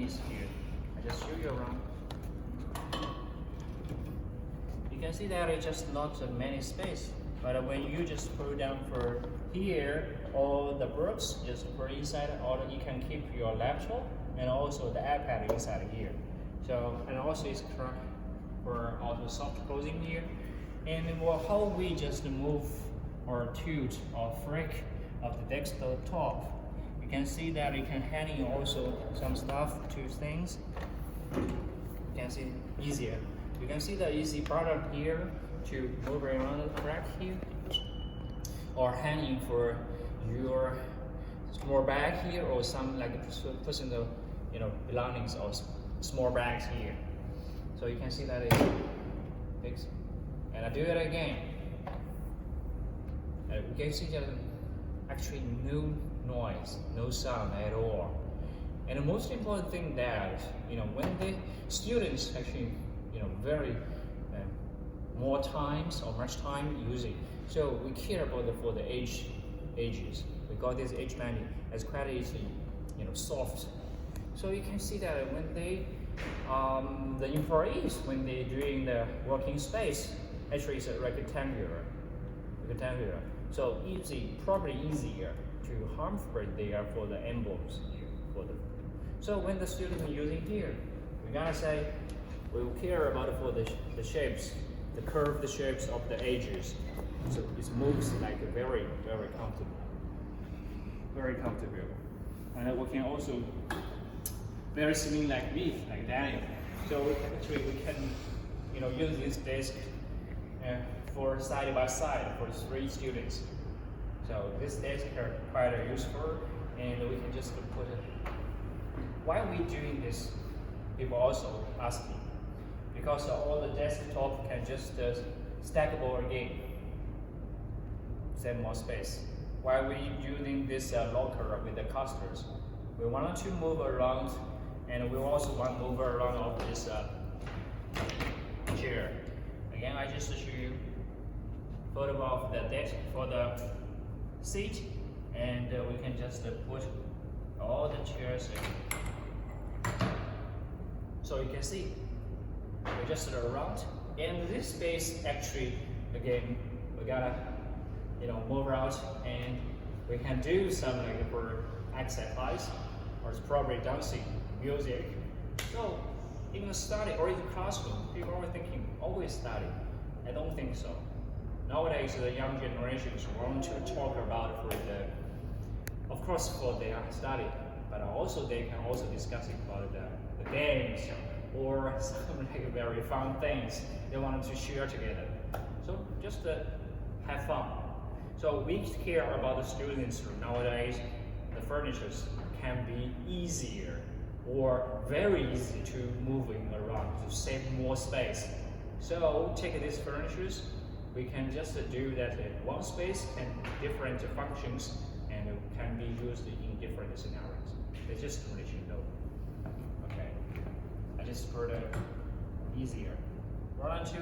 ease here. I just show you around. You can see that it's just not many space, but when you just put it down for here, all the books just put inside, or you can keep your laptop and also the iPad inside here. So, and also it's correct for auto soft closing here. And how we just move or tilt or flick of the desktop, you can see that you can hang also some stuff to things. You can see easier. You can see the easy product here to move around the crack here, or hanging for your small bag here, or some like personal, belongings or small bags here. So you can see that it's fixed. And I do it again. And you can see that actually no noise, no sound at all. And the most important thing that when the students actually very more times or much time using, so we care about for the ages. We got this age manual as quite easy, soft. So you can see that when they the employees, when they doing the working space, actually it's a rectangular. So probably easier to harmful there for the emblems here for the. So when the student is using here, we gotta say we will care about for the shapes, the curved shapes of the edges. So it moves like very comfortable. And we can also very slim like me, like Daniel. So actually we can use this desk for side by side for 3 students. So this desk is quite useful, and we can just put it. Why are we doing this? People also ask me. Because all the desktop can just stackable again, save more space. Why are we using this locker with the casters? We want to move around, and we also want to move around of this chair. Again, I just show you photo of the desk for the seat, and we can just put all the chairs in. So you can see we just around, and this space actually again we gotta move out, and we can do some for exercise or it's probably dancing, music. So in the study or in the classroom, people are thinking always study. I don't think so. Nowadays the young generations want to talk about for of course for their study, but also they can also discuss about the games or some very fun things they wanted to share together. So just have fun. So we care about the students nowadays. The furnitures can be easier or very easy to moving around to save more space. So take these furnitures, we can just do that in one space and different functions, and it can be used in different scenarios. It's just to let you know. Okay. I just put it easier. 1 and 2.